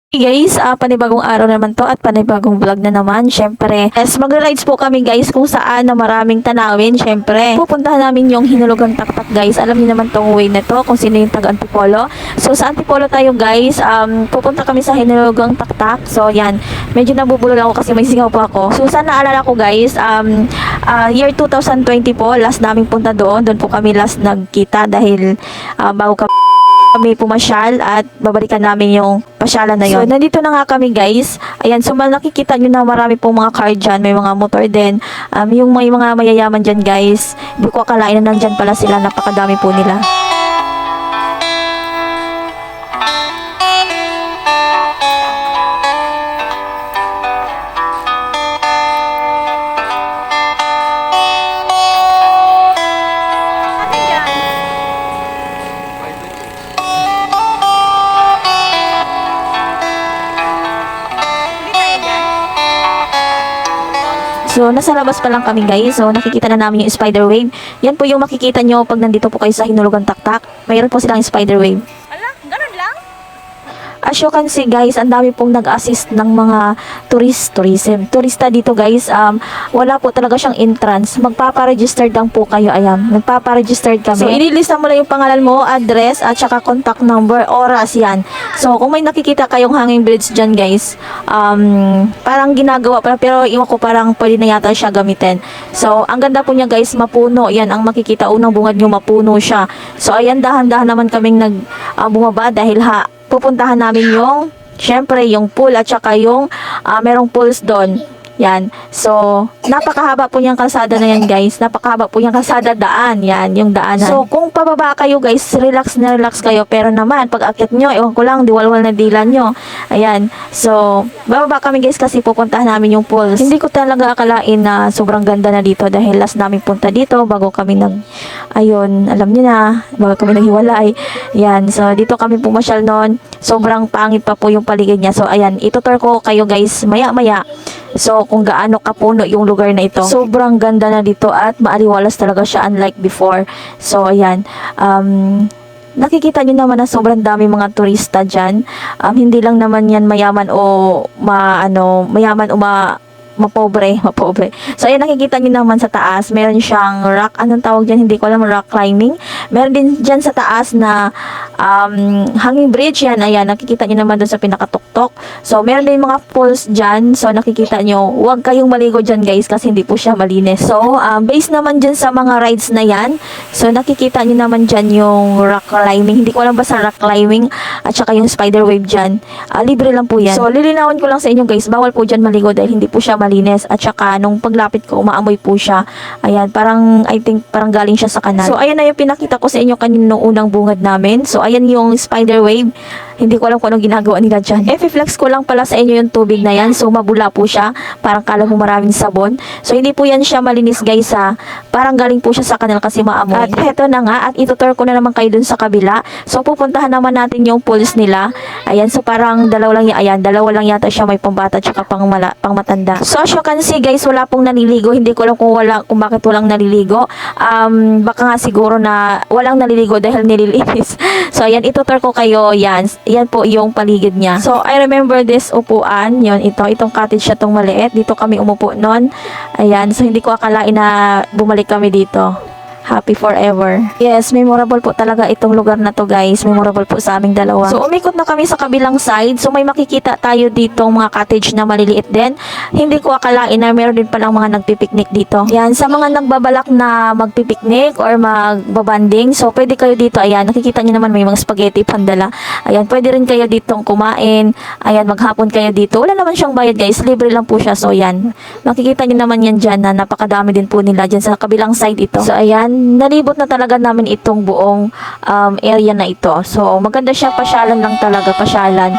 Hey guys, panibagong araw naman to at panibagong vlog na naman. Syempre, yes, magra-rides po kami guys kung saan na maraming tanawin. Syempre, pupuntahan namin yung Hinulugang Taktak guys. Alam niyo naman tong way na to kung sino yung taga Antipolo. So sa Antipolo tayo guys, pupunta kami sa Hinulugang Taktak. So yan, medyo nabubulol ako kasi may singaw po ako. So sana naalala ko guys, year 2020 po, last naming punta doon. Doon po kami last nagkita dahil bago kami pumasyal at babalikan namin yung pasyalan na yun. So, nandito na nga kami guys. Ayan, so nakikita nyo na marami pong mga car dyan. May mga motor din. Yung may mga mayayaman dyan guys. Hindi ko akalain na nandyan pala sila. Napakadami po nila. So, nasa labas pa lang kami guys. So, nakikita na namin yung spider wave. Yan po yung makikita nyo pag nandito po kayo sa Hinulugang Taktak. Mayroon po silang spider wave. Ala, ganun lang? As you can see guys, ang dami pong nag-assist ng mga turista dito guys. Wala po talaga siyang entrance. Magpapa-register lang po kayo. Ayan, magpapa-register kami. So, ililista mo lang yung pangalan mo, address, at saka contact number, oras yan. So, kung may nakikita kayong hanging bridge dyan guys, parang ginagawa pa, pero iwan ko parang pwede na yata siya gamitin. So, ang ganda po niya guys, mapuno. Yan, ang makikita, unang bungad nyo, mapuno siya. So, ayan, dahan-dahan naman kaming bumaba dahil pupuntahan namin yung, syempre, yung pool at saka yung merong pools doon. Yan. So, napakahaba po niyang kalsada na yan, guys. Napakahaba po niyang kalsada, daan. Yan, yung daanan. So, kung pababa kayo, guys, relax na relax kayo. Pero naman, pag akyat nyo, ewan ko lang, diwalwal na dila nyo. Ayan. So, bababa kami, guys, kasi pupuntahan namin yung pools. Hindi ko talaga akalain na sobrang ganda na dito dahil last namin punta dito bago kami ayun, alam niyo na, bago kami naghiwalay. Yan. So, dito kami pumasyal noon. Sobrang pangit pa po yung paligid niya. So, ayan, itutur ko kayo, guys, maya-maya. So, kung gaano kapuno yung lugar na ito. Sobrang ganda na dito at maaliwalas talaga siya unlike before. So, ayan. Nakikita nyo naman na sobrang dami mga turista dyan. Hindi lang naman yan mayaman o mayaman o mapobre. So, ayan, nakikita nyo naman sa taas, meron siyang rock, anong tawag dyan, hindi ko alam, rock climbing. Meron din dyan sa taas na hanging bridge, yan, ayan, nakikita nyo naman doon sa pinakatuktok. So, meron din mga pools dyan, so nakikita nyo, huwag kayong maligo dyan guys, kasi hindi po siya malinis. So, based naman dyan sa mga rides na yan, so nakikita nyo naman dyan yung rock climbing, hindi ko alam ba sa rock climbing, at saka yung spider wave dyan, libre lang po yan. So, lilinawin ko lang sa inyo guys, bawal po dyan maligo dahil hindi po siya malinis, at saka nung paglapit ko umaamoy po siya. Ayan, parang I think parang galing siya sa kanal. So ayan na yung pinakita ko sa inyo kanina nung unang bungad namin. So ayan yung spider wave. Hindi ko alam kung anong ginagawa nila dyan. Flex ko lang pala sa inyo yung tubig na yan. So mabula po siya. Parang kala mo maraming sabon. So hindi po yan siya malinis guys ha. Parang galing po siya sa kanal kasi maamoy. At heto na nga. At itutur ko na naman kayo dun sa kabila. So pupuntahan naman natin yung pools nila. Ayan. So parang dalawa lang yata siya, may pambata at saka pang matanda. So as you can see guys, wala pong naliligo. Hindi ko alam kung bakit walang naliligo. Baka nga siguro na walang naliligo dahil nililinis. So ayan, itutur ko kayo. Yan po yung paligid niya. So I remember this upuan. Itong cottage siya, tong maliit. Dito kami umupo noon. Ayan, so hindi ko akalain na bumalik kami dito. Happy forever. Yes, memorable po talaga itong lugar na to guys. Memorable po sa aming dalawa. So, umikot na kami sa kabilang side. So, may makikita tayo dito mga cottage na maliliit din. Hindi ko akalain na meron din palang mga nagpipiknik dito. Yan, sa mga nagbabalak na magpipiknik or magbabanding. So, pwede kayo dito. Ayan, nakikita nyo naman may mga spaghetti pandala. Ayan, pwede rin kayo ditong kumain. Ayan, maghapon kayo dito. Wala naman siyang bayad guys. Libre lang po siya. So, yan. Makikita nyo naman yan dyan na napakadami din po nila dyan sa kabilang side ito. So, ayan. Nalibot na talaga namin itong buong area na ito. So, maganda siya, pasyalan lang talaga, pasyalan.